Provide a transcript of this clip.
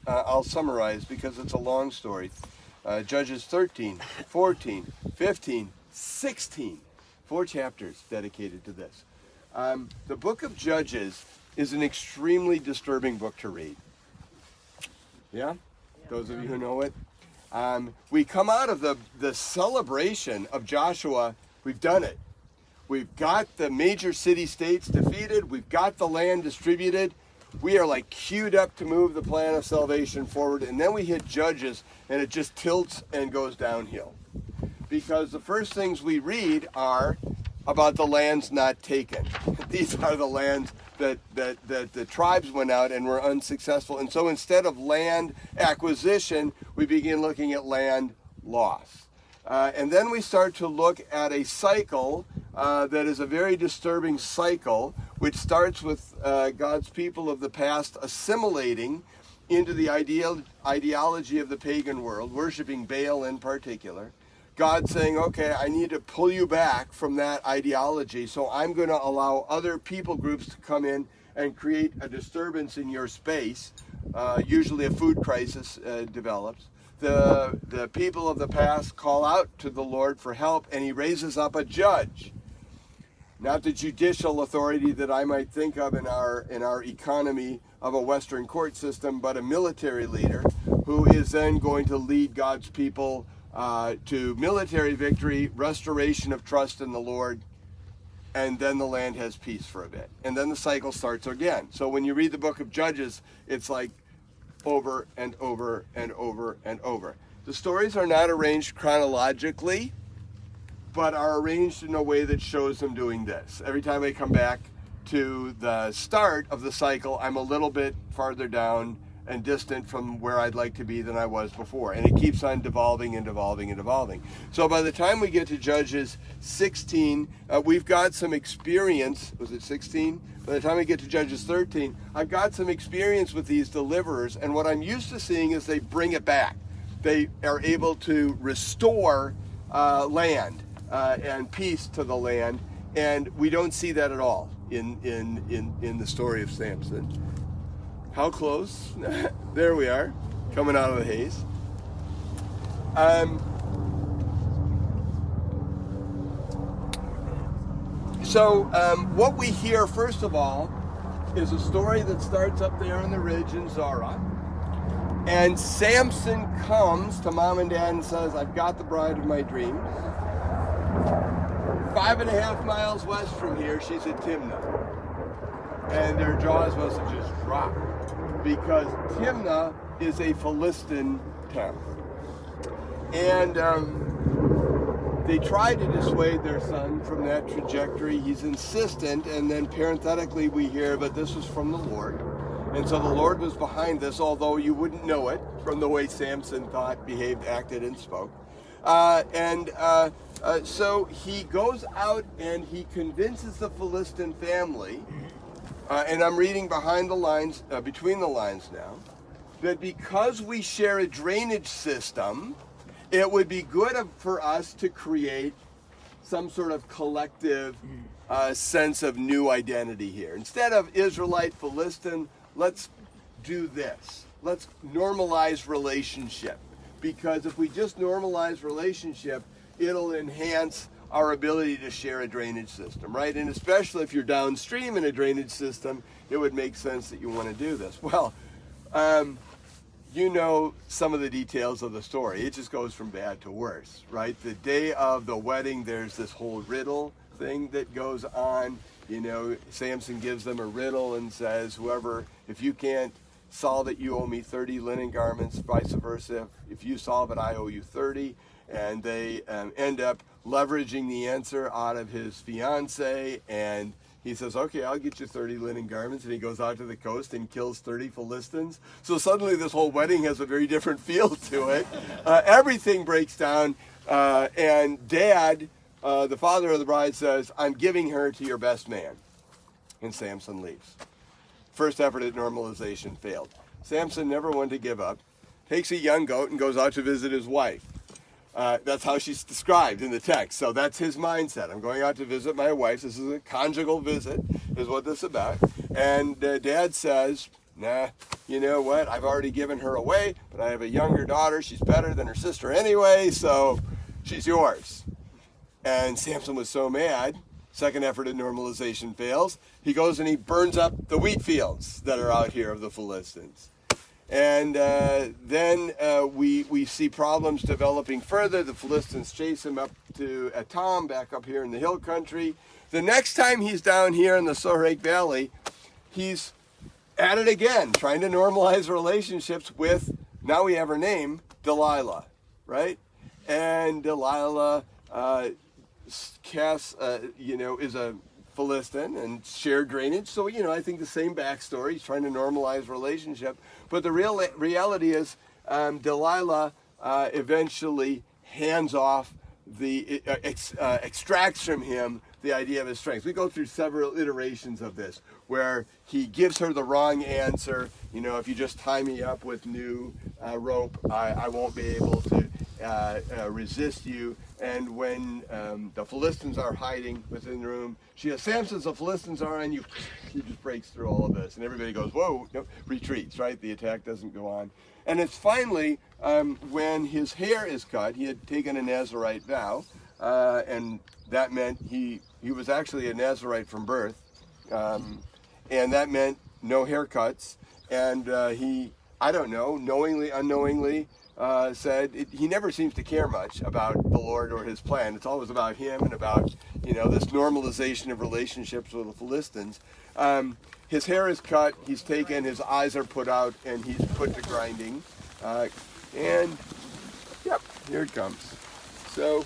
I'll summarize because it's a long story. Judges 13, 14, 15, 16. 4 chapters dedicated to this. The book of Judges is an extremely disturbing book to read. Yeah? Those of you who know it. We come out of the celebration of Joshua. We've done it. We've got the major city-states defeated. We've got the land distributed. We are like queued up to move the plan of salvation forward. And then we hit Judges, and it just tilts and goes downhill. Because the first things we read are about the lands not taken. These are the lands that the tribes went out and were unsuccessful. And so instead of land acquisition, we begin looking at land loss. And then we start to look at a cycle that is a very disturbing cycle, which starts with God's people of the past assimilating into the ideology of the pagan world, worshiping Baal in particular. God saying, okay, I need to pull you back from that ideology, so I'm going to allow other people groups to come in and create a disturbance in your space. Usually a food crisis develops. The people of the past call out to the Lord for help, and he raises up a judge. Not the judicial authority that I might think of in our economy of a Western court system, but a military leader who is then going to lead God's people to military victory, restoration of trust in the Lord, and then the land has peace for a bit. And then the cycle starts again. So when you read the book of Judges, it's like over and over and over and over. The stories are not arranged chronologically, but are arranged in a way that shows them doing this. Every time I come back to the start of the cycle, I'm a little bit farther down and distant from where I'd like to be than I was before. And it keeps on devolving and devolving and devolving. So by the time we get to Judges 16, we've got some experience. Was it 16? By the time we get to Judges 13, I've got some experience with these deliverers. And what I'm used to seeing is they bring it back. They are able to restore land and peace to the land. And we don't see that at all in the story of Samson. How close? There we are, coming out of the haze. So what we hear, first of all, is a story that starts up there on the ridge in Zorah. And Samson comes to mom and dad and says, I've got the bride of my dreams. 5.5 miles west from here, she's at Timnah. And their jaws must have just dropped, because Timnah is a Philistine town. And they try to dissuade their son from that trajectory. He's insistent, and then parenthetically we hear, but this was from the Lord. And so the Lord was behind this, although you wouldn't know it from the way Samson thought, behaved, acted, and spoke. So he goes out and he convinces the Philistine family, and I'm reading behind the lines, between the lines now, that because we share a drainage system, it would be good for us to create some sort of collective sense of new identity here. Instead of Israelite, Philistine, let's do this. Let's normalize relationship. Because if we just normalize relationship, it'll enhance our ability to share a drainage system, right? And especially if you're downstream in a drainage system, it would make sense that you want to do this. Well, you know some of the details of the story. It just goes from bad to worse, right? The day of the wedding, there's this whole riddle thing that goes on. You know, Samson gives them a riddle and says, whoever, if you can't solve it, you owe me 30 linen garments, vice versa. If you solve it, I owe you 30. And they end up leveraging the answer out of his fiance, and he says, okay, I'll get you 30 linen garments, and he goes out to the coast and kills 30 Philistines. So suddenly this whole wedding has a very different feel to it. Everything breaks down, and Dad, the father of the bride, says, I'm giving her to your best man. And Samson leaves. First effort at normalization failed. Samson never wanted to give up, takes a young goat and goes out to visit his wife. That's how she's described in the text. So that's his mindset. I'm going out to visit my wife. This is a conjugal visit, is what this is about. And Dad says, nah, you know what, I've already given her away, but I have a younger daughter. She's better than her sister anyway, so she's yours. And Samson was so mad, second effort at normalization fails. He goes and he burns up the wheat fields that are out here of the Philistines. And then we see problems developing further. The Philistines chase him up to Etam, back up here in the hill country. The next time he's down here in the Sorek Valley, he's at it again, trying to normalize relationships with, now we have her name, Delilah, right? And Delilah is a Philistine and shared drainage. So, I think the same backstory. He's trying to normalize relationship. But the reality is Delilah eventually hands off extracts from him the idea of his strength. We go through several iterations of this where he gives her the wrong answer. If you just tie me up with new rope, I won't be able to resist you. And when the Philistines are hiding within the room, she goes, Samson's the Philistines are on you. He just breaks through all of this. And everybody goes, whoa, retreats, right? The attack doesn't go on. And it's finally when his hair is cut. He had taken a Nazirite vow, and that meant he was actually a Nazirite from birth. And that meant no haircuts. And he, I don't know, knowingly, unknowingly, said he never seems to care much about the Lord or his plan. It's always about him and about, this normalization of relationships with the Philistines. His hair is cut, he's taken, his eyes are put out, and he's put to grinding. And, yep, here it comes. So